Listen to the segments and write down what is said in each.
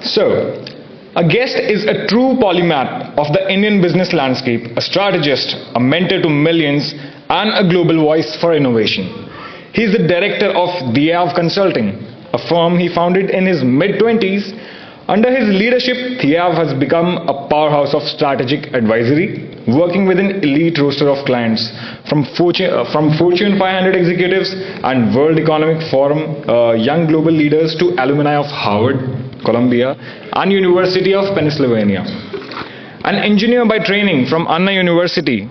So, a guest is a true polymath of the Indian business landscape, a strategist, a mentor to millions, and a global voice for innovation. He is the director of THEV Consulting, a firm he founded in his mid-20s. Under his leadership, THEV has become a powerhouse of strategic advisory, working with an elite roster of clients from Fortune 500 executives and World Economic Forum young global leaders to alumni of Harvard, Columbia, and University of Pennsylvania. An engineer by training from Anna University,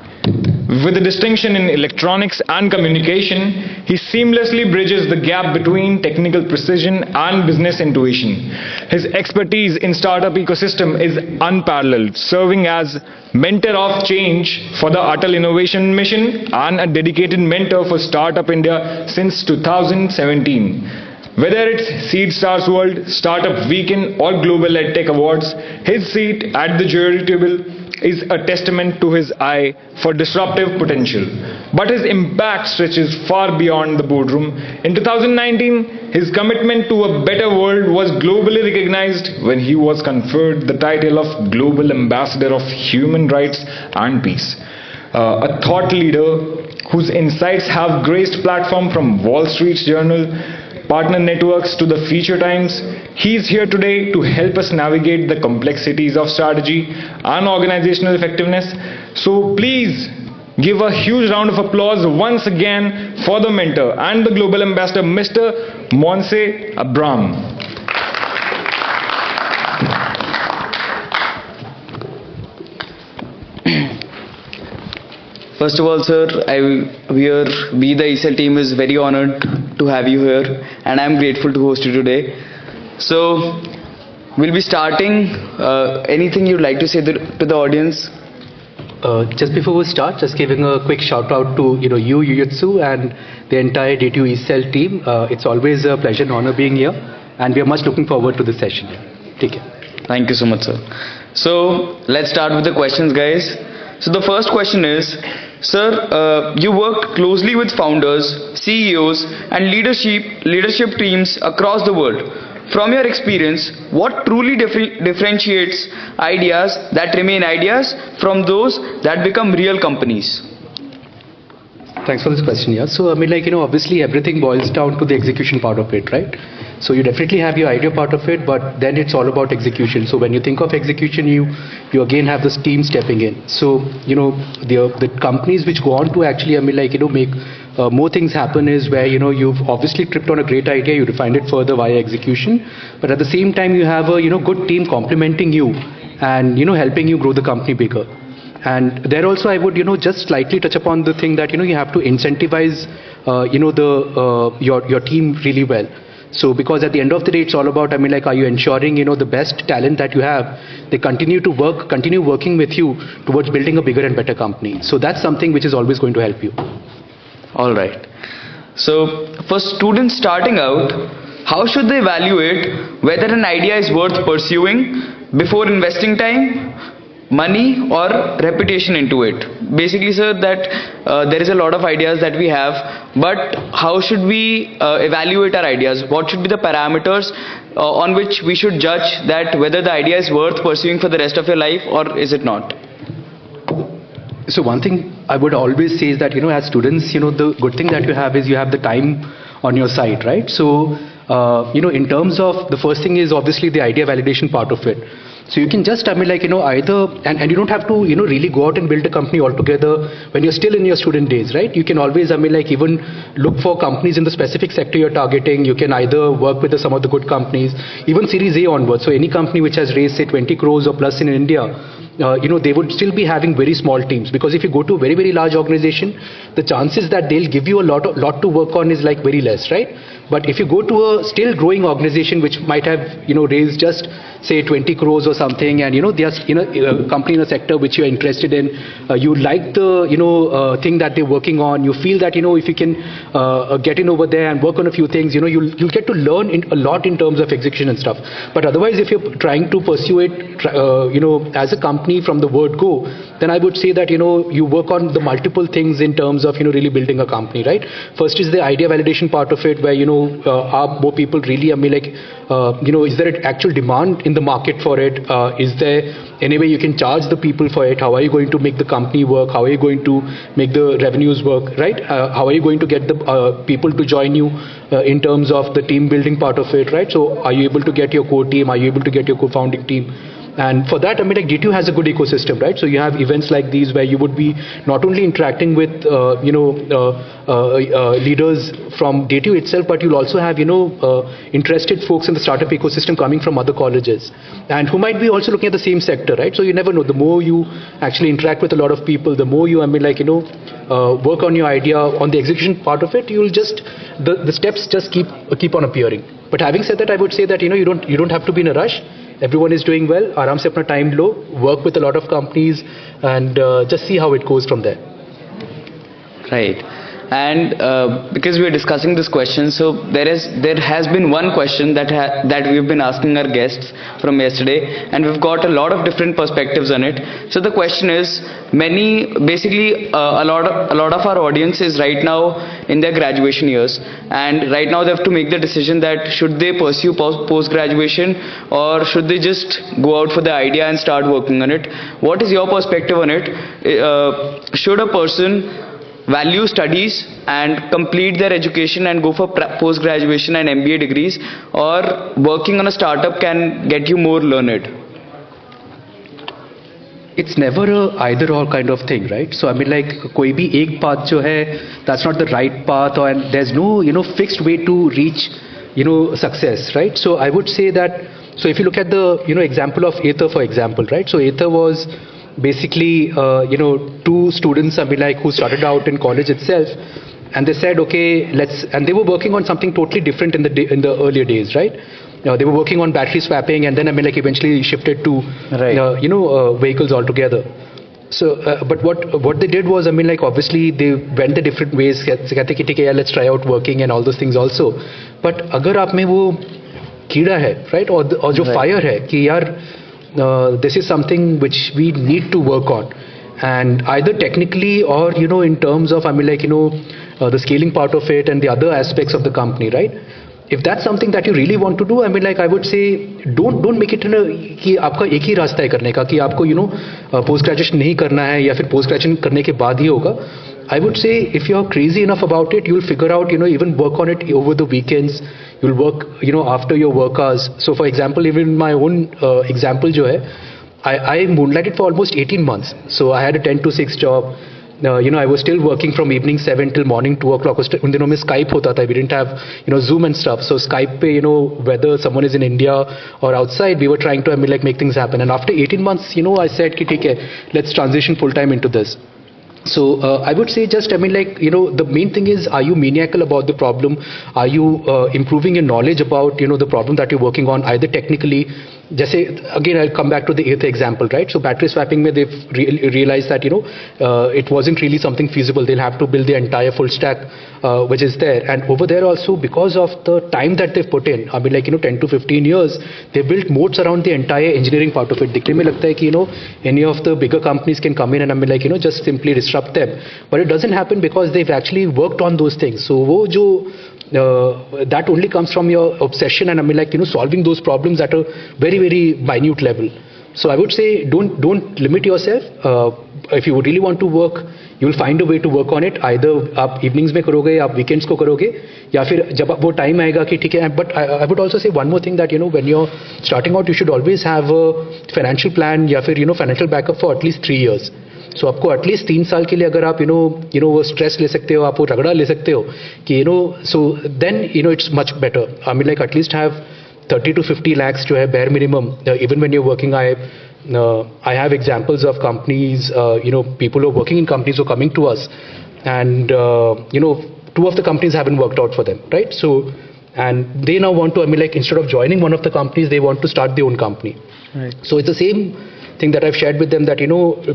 with a distinction in electronics and communication, he seamlessly bridges the gap between technical precision and business intuition. His expertise in startup ecosystem is unparalleled, serving as mentor of change for the Atal Innovation Mission and a dedicated mentor for Startup India since 2017. Whether it's Seed Stars World, Startup Weekend, or Global EdTech Awards, his seat at the jury table is a testament to his eye for disruptive potential. But his impact stretches far beyond the boardroom. In 2019, his commitment to a better world was globally recognized when he was conferred the title of Global Ambassador of Human Rights and Peace. A thought leader whose insights have graced platforms from Wall Street Journal, partner networks to the Feature Times. He's here today to help us navigate the complexities of strategy and organizational effectiveness. So please give a huge round of applause once again for the mentor and the global ambassador, Mr. Monce Abraham. First of all, sir, we the E-Cell team is very honored to have you here, and I'm grateful to host you today. So, we'll be starting. Anything you'd like to say to the audience? Just before we start, just giving a quick shout out to you, Yuyutsu, and the entire DTU E-Cell team. It's always a pleasure and honor being here, and we are much looking forward to this session. Take care. Thank you so much, sir. So, let's start with the questions, guys. So the first question is, sir, you work closely with founders, CEOs, and leadership teams across the world. From your experience, what truly differentiates ideas that remain ideas from those that become real companies? Thanks for this question. Yeah. So obviously everything boils down to the execution part of it, right? So you definitely have your idea part of it, but then it's all about execution. So when you think of execution, you again have this team stepping in. So the companies which go on to actually make more things happen is where you've obviously tripped on a great idea, you refined it further via execution, but at the same time you have a good team complementing you and helping you grow the company bigger. And there also I would just slightly touch upon the thing that you have to incentivize your team really well. So because at the end of the day, it's all about, are you ensuring, the best talent that you have, they continue working with you towards building a bigger and better company. So that's something which is always going to help you. All right. So for students starting out, how should they evaluate whether an idea is worth pursuing before investing time, money, or reputation into it? Basically, sir, that there is a lot of ideas that we have, but how should we evaluate our ideas? What should be the parameters on which we should judge that whether the idea is worth pursuing for the rest of your life or is it not? So one thing I would always say is that as students, the good thing that you have is you have the time on your side, right? So in terms of the first thing is obviously the idea validation part of it. So you can just either and you don't have to really go out and build a company altogether when you're still in your student days, right? You can always even look for companies in the specific sector you're targeting. You can either work with some of the good companies, even Series A onwards. So any company which has raised say 20 crores or plus in India, they would still be having very small teams, because if you go to a very, very large organization, the chances that they'll give you a lot to work on is very less, right? But if you go to a still growing organization which might have raised just say 20 crores or something, and they are in a company in a sector which you are interested in, you like the thing that they're working on, you feel that if you can get in over there and work on a few things, you'll get to learn a lot in terms of execution and stuff. But otherwise, if you're trying to pursue it as a company from the word go, then I would say that you work on the multiple things in terms of really building a company, right? First is the idea validation part of it, where are more people really, is there an actual demand in the market for it? Is there any way you can charge the people for it? How are you going to make the company work? How are you going to make the revenues work, right? How are you going to get the people to join you in terms of the team building part of it, right? So are you able to get your core team? Are you able to get your co-founding team? And for that, DTU has a good ecosystem, right? So you have events like these where you would be not only interacting with, leaders from DTU itself, but you'll also have, interested folks in the startup ecosystem coming from other colleges and who might be also looking at the same sector, right? So you never know. The more you actually interact with a lot of people, the more you, work on your idea, on the execution part of it, you'll just, the steps just keep on appearing. But having said that, I would say that, you don't have to be in a rush. Everyone is doing well. Aram se apna time lo, work with a lot of companies and just see how it goes from there. Right. And because we are discussing this question, so there has been one question that we've been asking our guests from yesterday, and we've got a lot of different perspectives on it. So the question is, a lot of our audience is right now in their graduation years, and right now they have to make the decision that should they pursue post-graduation or should they just go out for the idea and start working on it. What is your perspective on it? Should a person value studies and complete their education and go for post-graduation and MBA degrees, or working on a startup can get you more learned? It's never a either or kind of thing, right? So koi bhi ek path jo hai, that's not the right path, and there's no fixed way to reach success, right? So I would say that, so if you look at the example of Ather, for example, right? So Ather was basically two students who started out in college itself, and they said, okay, and they were working on something totally different in the earlier days, right? They were working on battery swapping, and then eventually shifted to vehicles altogether. So but what they did was, obviously they went the different ways. Let's try out working and all those things also. But agar aap mein wo कीड़ा है, right, or जो fire है कि यार this is something which we need to work on, and either technically or in terms of the scaling part of it and the other aspects of the company, right? If that's something that you really want to do, I would say don't make it कि आपका एक ही रास्ता है करने का, कि आपको post graduation नहीं करना है या फिर post graduation करने के बाद ही होगा. I would say if you're crazy enough about it, you'll figure out, even work on it over the weekends. You'll work, after your work hours. So for example, even my own example jo hai, I moonlighted for almost 18 months. So I had a 10 to 6 job. I was still working from evening 7 till morning 2 o'clock. उन दिनों में Skype होता था. We didn't have, Zoom and stuff. So Skype pe, whether someone is in India or outside, we were trying to make things happen. And after 18 months, I said, ki, theek hai, let's transition full time into this. So I would say just, the main thing is, are you maniacal about the problem? Are you improving your knowledge about, the problem that you're working on, either technically? Again, I'll come back to the eighth example, right? So battery swapping, they've realized that, it wasn't really something feasible. They'll have to build the entire full stack, which is there. And over there also, because of the time that they've put in, 10 to 15 years, they built moats around the entire engineering part of it. Dikhne mein lagta hai ki, any of the bigger companies can come in and just simply disrupt them. But it doesn't happen because they've actually worked on those things. So wo jo, that only comes from your obsession and solving those problems at a very, very minute level. So I would say don't limit yourself. If you really want to work, you will find a way to work on it. Either आप evenings में करोगे, आप weekends को करोगे, या फिर जब वो time आएगा कि ठीक है. But I would also say one more thing, that when you're starting out, you should always have a financial plan या फिर financial backup for at least 3 years. So आपको at least 3 साल के लिए अगर आप वो stress ले सकते हो, आप वो रगड़ा ले सकते हो कि so then it's much better. At least have 30 to 50 lakhs जो है bare minimum. Even when you're working, I have examples of companies, people who are working in companies who are coming to us, and 2 of the companies haven't worked out for them, right? So, and they now want to, instead of joining one of the companies, they want to start their own company. Right. So it's the same thing that I've shared with them, that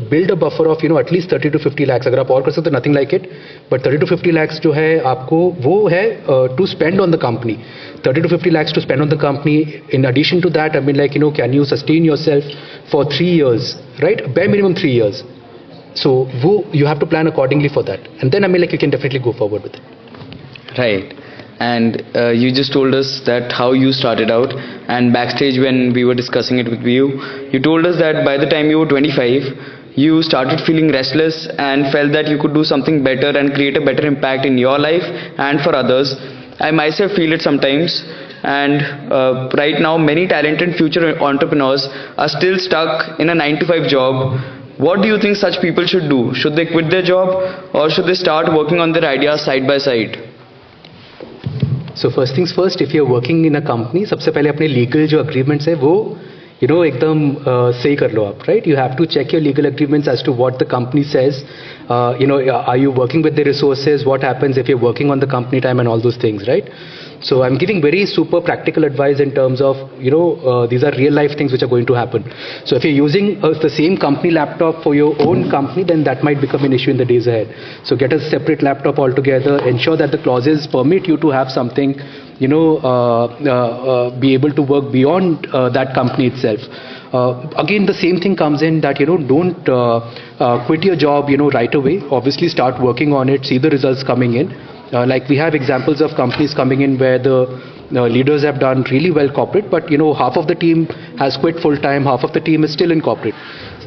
build a buffer of at least 30 to 50 lakhs. अगर आप और कर सकते, nothing like it, but 30 to 50 lakhs जो है आपको वो है to spend on the company. 30 to 50 lakhs to spend on the company. In addition to that, can you sustain yourself for 3 years, right? Bare minimum 3 years. So you have to plan accordingly for that, and then you can definitely go forward with it. Right. and you just told us that how you started out, and backstage when we were discussing it with you told us that by the time you were 25, you started feeling restless and felt that you could do something better and create a better impact in your life and for others. I myself feel it sometimes, and right now many talented future entrepreneurs are still stuck in a 9 to 5 job. What do you think such people should do? Should they quit their job, or should they start working on their ideas side by side? So first things first, if you're working in a company, सबसे पहले अपने legal जो agreements है वो एकदम सही कर लो आप, right? You have to check your legal agreements as to what the company says. Are you working with the resources? What happens if you're working on the company time and all those things, right? So I'm giving very super practical advice in terms of, these are real life things which are going to happen. So if you're using the same company laptop for your own company, then that might become an issue in the days ahead. So get a separate laptop altogether, ensure that the clauses permit you to have something, be able to work beyond that company itself. Again, the same thing comes in that, don't quit your job, right away. Obviously start working on it, see the results coming in. Like we have examples of companies coming in where the leaders have done really well corporate, but half of the team has quit full time, half of the team is still in corporate,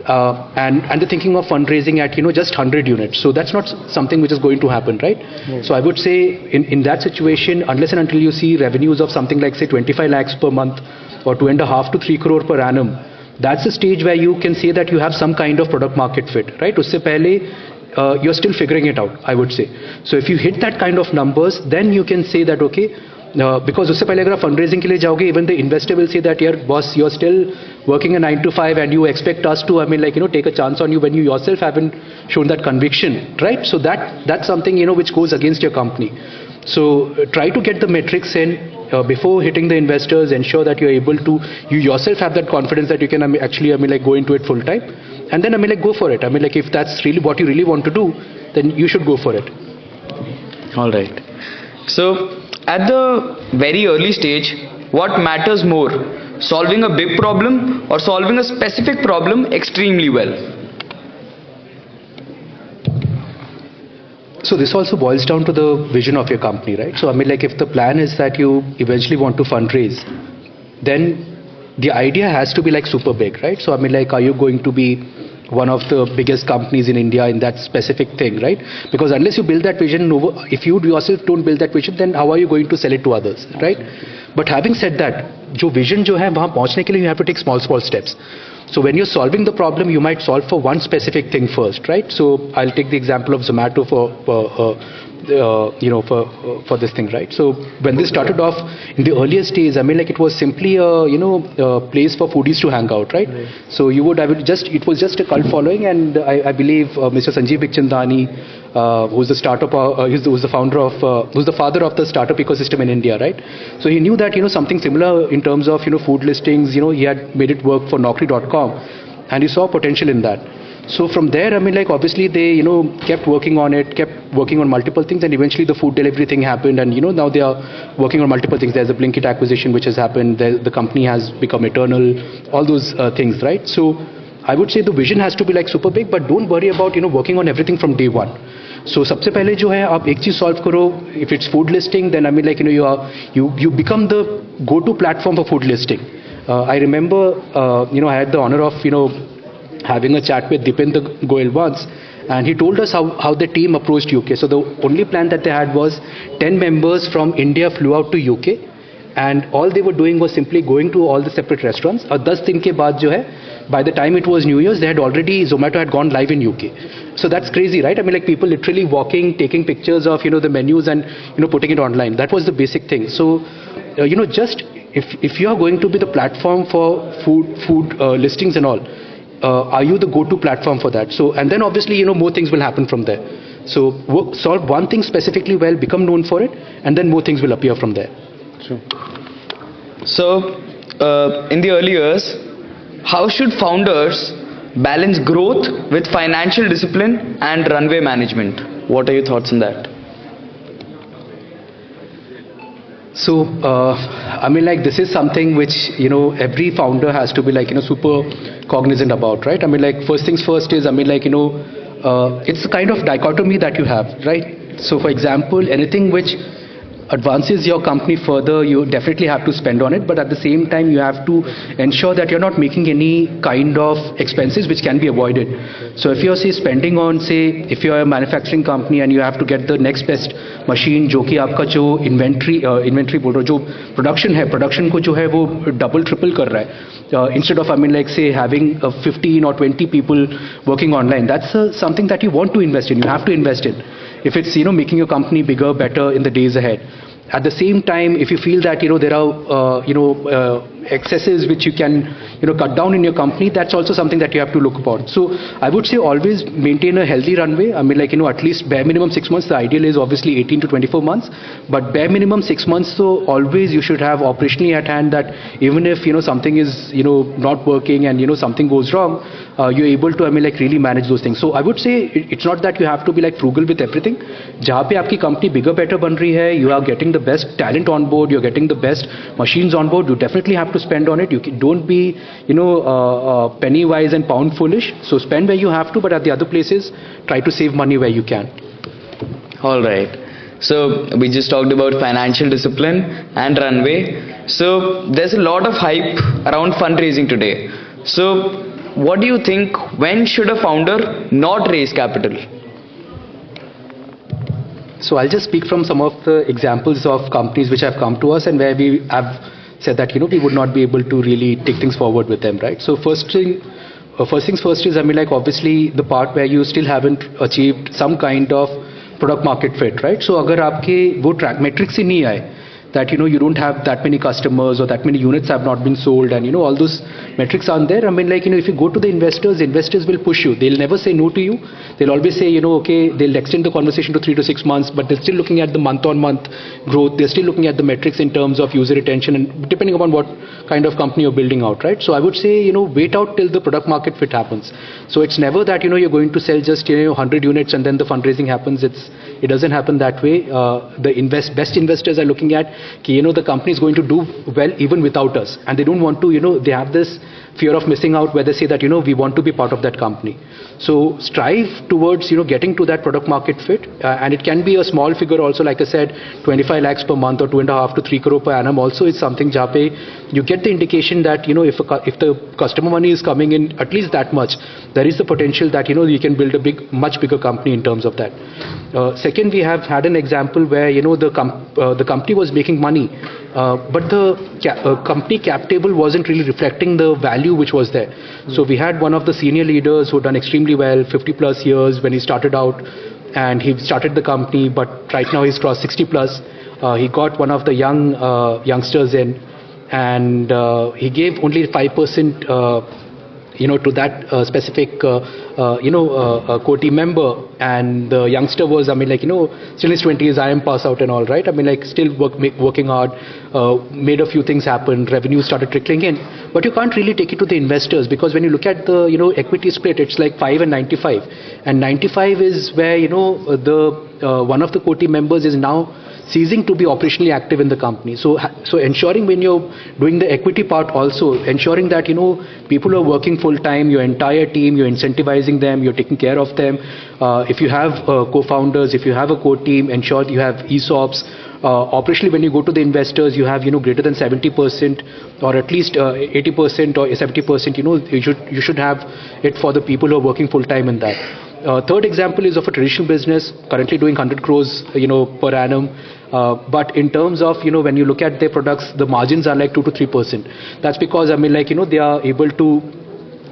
and they're thinking of fundraising at just 100 units. So that's not something which is going to happen, right? So I would say in that situation, unless and until you see revenues of something like say 25 lakhs per month or 2.5 to 3 crore per annum, that's the stage where you can say that you have some kind of product market fit, right? Usse pehle, you're still figuring it out, I would say. So if you hit that kind of numbers, then you can say that, okay, because usse pehle agar fundraising ke liye jaoge, even the investor will say that, yeah, boss, you're still working a 9 to 5 and you expect us to, take a chance on you when you yourself haven't shown that conviction, right? So that's something, which goes against your company. So try to get the metrics in before hitting the investors. Ensure that you're able to, you yourself have that confidence that you can actually, go into it full time. And then, go for it. If that's really what you really want to do, then you should go for it. All right. So, at the very early stage, what matters more? Solving a big problem or solving a specific problem extremely well? So this also boils down to the vision of your company, right? So if the plan is that you eventually want to fundraise, then the idea has to be super big, right? So are you going to be one of the biggest companies in India in that specific thing, right? Because unless you build that vision, if you yourself don't build that vision, then how are you going to sell it to others, right? But having said that, jo vision jo hai, wahan pahunchne ke liye you have to take small steps. So when you're solving the problem, you might solve for one specific thing first, right? So I'll take the example of Zomato for this thing, right? So when this started off in the earliest days, it was simply a place for foodies to hang out, right? So it was just a cult following, and I believe Mr. Sanjeev Bikhchandani, who's the father of the startup ecosystem in India, right? So he knew that something similar in terms of food listings, he had made it work for Naukri.com, and he saw potential in that. So from there, obviously they, kept working on it, kept working on multiple things, and eventually the food delivery thing happened, and now they are working on multiple things. There's a Blinkit acquisition which has happened. The company has become eternal. All those things, right? So I would say the vision has to be super big, but don't worry about working on everything from day one. So सबसे पहले जो है आप एक चीज solve करो. If it's food listing, then you become the go-to platform for food listing. I remember I had the honor of having a chat with Dipendra Goyal once, and he told us how the team approached UK. So the only plan that they had was 10 members from India flew out to UK, and all they were doing was simply going to all the separate restaurants. और 10 दिन के बाद जो है, by the time it was New Year's, Zomato had gone live in UK. So that's crazy, right? People literally walking, taking pictures of the menus and putting it online. That was the basic thing. So just if you are going to be the platform for food listings and all, are you the go-to platform for that? So, and then obviously more things will happen from there. So solve one thing specifically well, become known for it, and then more things will appear from there. Sure. So in the early years, how should founders balance growth with financial discipline and runway management? What are your thoughts on that? So, this is something which, every founder has to be super cognizant about, right? First things first is, it's a kind of dichotomy that you have, right? So, for example, anything which advances your company further, you definitely have to spend on it, but at the same time you have to ensure that you're not making any kind of expenses which can be avoided. So if you're say spending on, say if you're a manufacturing company and you have to get the next best machine जो कि आपका जो inventory बोल रहा जो production को जो है वो double triple कर रहा है, instead of like say having 15 or 20 people working online, that's something that you want to invest in, you have to invest in if it's making your company bigger, better in the days ahead. At the same time, if you feel that there are excesses which you can cut down in your company, that's also something that you have to look upon. So I would say always maintain a healthy runway. I mean, like at least bare minimum 6 months. The ideal is obviously 18 to 24 months, but bare minimum 6 months. So always you should have operationally at hand that even if something is not working and something goes wrong, you're able to like really manage those things. So I would say it's not that you have to be like frugal with everything. जहाँ पे आपकी company bigger better बन रही है, you are getting the best talent on board, you're getting the best machines on board, you definitely have to spend on it. You don't be penny wise and pound foolish. So spend where you have to, but at the other places try to save money where you can. All right. So we just talked about financial discipline and runway. So there's a lot of hype around fundraising today. So what do you think, when should a founder not raise capital? So I'll just speak from some of the examples of companies which have come to us and where we have said that we would not be able to really take things forward with them, right? So first things first is, I mean, like obviously the part where you still haven't achieved some kind of product market fit, right? So अगर आपके वो track metrics ही नहीं आए, that you don't have that many customers or that many units have not been sold, and all those metrics aren't there. I mean, like if you go to the investors will push you. They'll never say no to you. They'll always say okay, they'll extend the conversation to 3 to 6 months, but they're still looking at the month-on-month growth. They're still looking at the metrics in terms of user retention, and depending upon what kind of company you're building out, right? So I would say wait out till the product market fit happens. So it's never that you're going to sell just 100 units and then the fundraising happens. It doesn't happen that way. The best investors are looking at the company is going to do well even without us, and they don't want to they have this fear of missing out where they say that we want to be part of that company. So strive towards getting to that product market fit, and it can be a small figure also, like I said, 25 lakhs per month or 2.5 to 3 crore per annum also is something jape you get the indication that if the customer money is coming in at least that much, there is the potential that you can build a much bigger company in terms of that. Second, we have had an example where the company was making money, but the company cap table wasn't really reflecting the value which was there. So we had one of the senior leaders who done extremely well, 50 plus years when he started out, and he started the company, but right now he's crossed 60 plus. He got one of the youngsters in, and he gave only 5% to that specific core team member, and the youngster was, I mean, like still in his 20s, I am pass out and all, right? I mean, like still working hard, made a few things happen, revenue started trickling in, but you can't really take it to the investors, because when you look at the equity split, it's like 5 and 95, and 95 is where the one of the core team members is now ceasing to be operationally active in the company. So ensuring when you're doing the equity part also, ensuring that people are working full time, your entire team, you're incentivizing them, you're taking care of them. If you have co-founders, if you have a core team, ensure you have ESOPs. Operationally, when you go to the investors, you have greater than 70% or at least 80% or 70%. You should have it for the people who are working full time in that. Third example is of a traditional business currently doing 100 crores per annum, but in terms of when you look at their products, the margins are like 2 to 3%. That's because I mean, like they are able to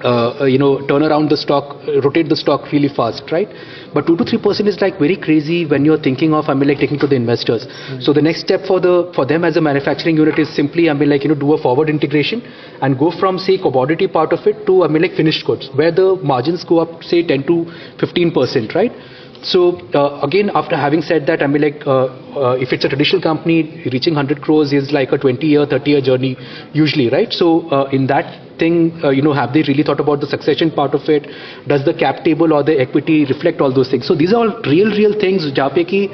turn around the stock, rotate the stock really fast, right? But 2 to 3% is like very crazy when you're thinking of, I mean, like taking to the investors. So the next step for them as a manufacturing unit is simply, I mean, like do a forward integration and go from say commodity part of it to, I mean, like finished goods, where the margins go up say 10 to 15%, right? So again, after having said that, I mean, like if it's a traditional company, reaching 100 crores is like a 20-year, 30-year journey usually, right? So in that thing, have they really thought about the succession part of it? Does the cap table or the equity reflect all those things? So these are all real things. जहाँ पे कि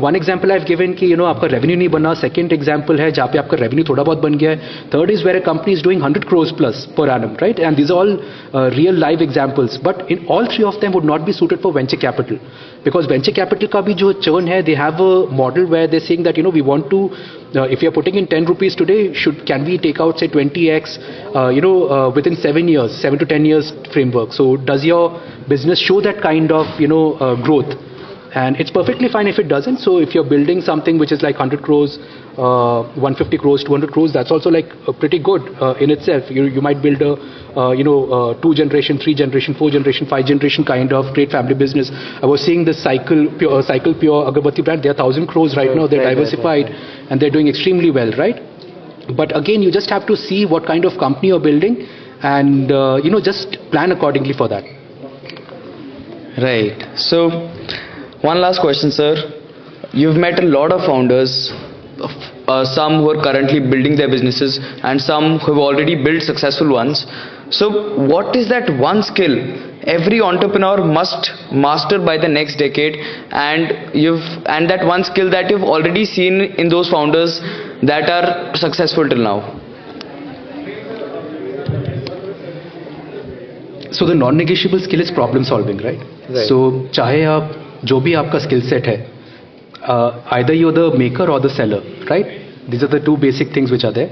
one example I've given कि आपका revenue नहीं बना. Second example है जहाँ पे आपका revenue थोड़ा बहुत बन गया है. Third is where a company is doing 100 crores plus per annum, right? And these are all real live examples. But in all three of them would not be suited for venture capital. Because venture capital का भी जो churn है, they have a model where they're saying that, we want to, if you're putting in 10 rupees today, can we take out say 20x, within 7 to 10 years framework. So does your business show that kind of, growth? And it's perfectly fine if it doesn't. So if you're building something which is like 100 crores, 150 crores, 200 crores, that's also like pretty good in itself. You might build a, 2 generation, 3 generation, 4 generation, 5 generation kind of great family business. I was seeing this Cycle Pure Agarbatti brand. They're 1,000 crores right now. They're diversified and they're doing extremely well, right? But again, you just have to see what kind of company you're building and, just plan accordingly for that. Right. So, one last question, sir. You've met a lot of founders, some who are currently building their businesses and some who have already built successful ones. So what is that one skill every entrepreneur must master by the next decade, and that one skill that you've already seen in those founders that are successful till now? So the non-negotiable skill is problem solving, right? So चाहे आप जो भी आपका skill set है, either you're the maker or the seller, right? These are the two basic things which are there.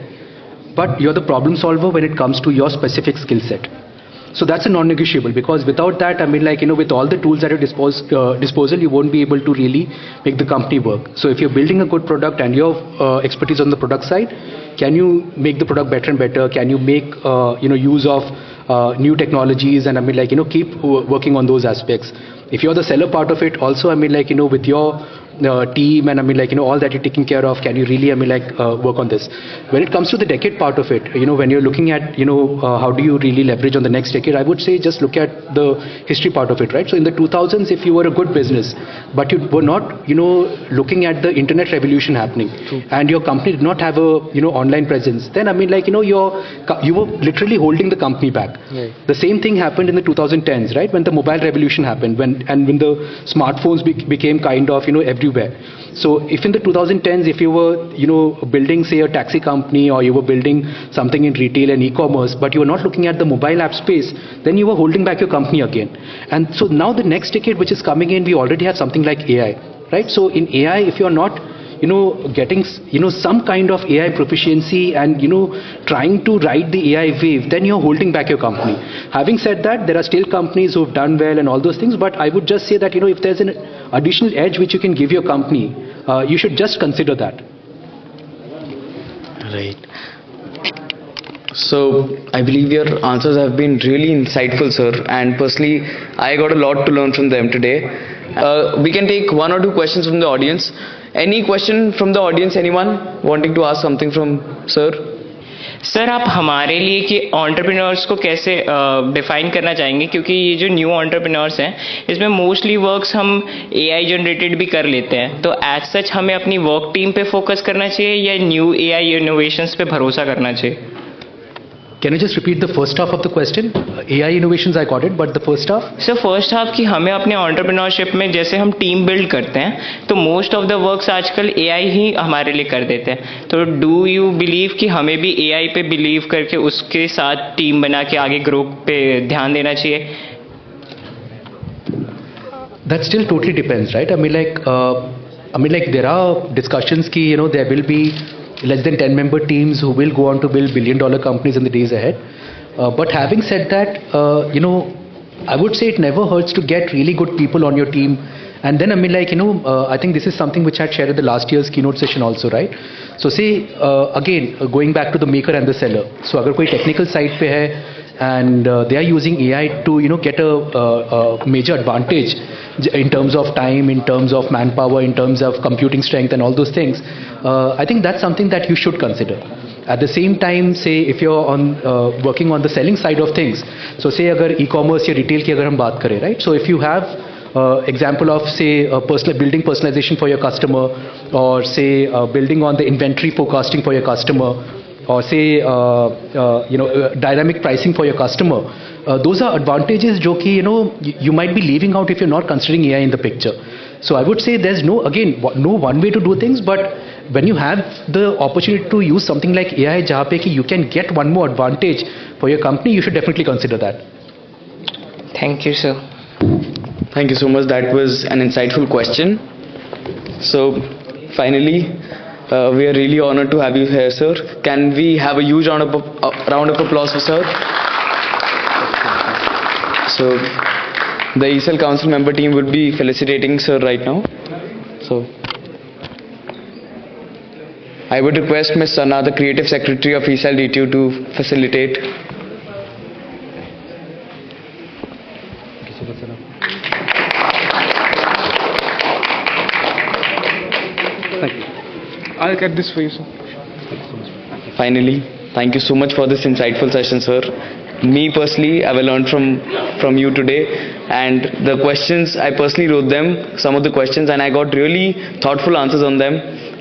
But you're the problem solver when it comes to your specific skill set. So that's a non-negotiable, because without that, with all the tools at your disposal, you won't be able to really make the company work. So if you're building a good product and your expertise on the product side, can you make the product better and better? Can you make use of new technologies and keep working on those aspects? If you're the seller part of it also, with your team and all that you're taking care of, can you really work on this? When it comes to the decade part of it, when you're looking at how do you really leverage on the next decade, I would say just look at the history part of it, right? So in the 2000s, if you were a good business but you were not looking at the internet revolution happening, and your company did not have a online presence, then you were literally holding the company back. Right. The same thing happened in the 2010s, right? When the mobile revolution happened, when the smartphones became kind of everywhere. So if in the 2010s, if you were building say a taxi company, or you were building something in retail and e-commerce, but you were not looking at the mobile app space, then you were holding back your company again. And so now the next decade which is coming in, we already have something like AI, right? So in AI, if you're not getting some kind of AI proficiency and trying to ride the AI wave, then you're holding back your company. Having said that, there are still companies who've done well and all those things, but I would just say that if there's an additional edge which you can give your company, you should just consider that. Right. So I believe your answers have been really insightful, sir, and personally I got a lot to learn from them today. We can take 1 or 2 questions from the audience. Any question from the audience? Anyone wanting to ask something from sir? Sir, आप हमारे लिए कि entrepreneurs को कैसे define करना चाहेंगे, क्योंकि ये जो न्यू एंटरप्रेन्योर्स हैं इसमें मोस्टली वर्क्स हम एआई जनरेटेड भी कर लेते हैं, तो एज सच हमें अपनी वर्क टीम पे फोकस करना चाहिए या न्यू एआई इनोवेशंस पे भरोसा करना चाहिए? Can you just repeat the first half of the question? AI innovations, I got it, but the first half? Sir, first half कि हमें अपने एंटरप्रेन्योरशिप में जैसे हम टीम बिल्ड करते हैं तो मोस्ट ऑफ द वर्क्स आजकल एआई ही हमारे लिए कर देते हैं, तो डू यू बिलीव कि हमें भी एआई पे बिलीव करके उसके साथ टीम बना के आगे ग्रो पे ध्यान देना चाहिए? That still totally depends, right? There are discussions ki, there will be less than 10 member teams who will go on to build billion-dollar companies in the days ahead. But having said that, I would say it never hurts to get really good people on your team. And then I think this is something which I had shared at the last year's keynote session also, right? So say, again, going back to the maker and the seller. So agar koi technical side pe hai, and they are using AI to get a major advantage in terms of time, in terms of manpower, in terms of computing strength and all those things, I think that's something that you should consider. At the same time, say if you're on working on the selling side of things, so say agar e-commerce or retail ki agar hum baat kare, right? So if you have example of say building personalization for your customer, or say building on the inventory forecasting for your customer, or say dynamic pricing for your customer, those are advantages jo ki you might be leaving out if you're not considering AI in the picture. So I would say there's no one way to do things, but when you have the opportunity to use something like AI jahan pe ki you can get one more advantage for your company, you should definitely consider that. Thank you, sir. Thank you so much. That was an insightful question. So, finally, we are really honored to have you here, sir. Can we have a huge round of applause for sir? So, the E-Cell Council member team would be felicitating sir right now. So, I would request Ms. Sana, the Creative Secretary of E-Cell DTU, to facilitate. Thank you. I'll get this for you, sir. Finally, thank you so much for this insightful session, sir. Me personally, I have learned from you today, and the questions, I personally wrote them, some of the questions, and I got really thoughtful answers on them,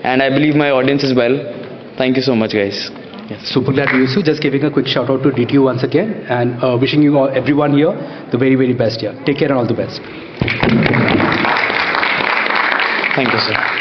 and I believe my audience as well. Thank you so much, guys. Yes, super glad to you. Just giving a quick shout out to DTU once again, and wishing you all, everyone here, the very, very best here. Take care and all the best. Thank you, sir.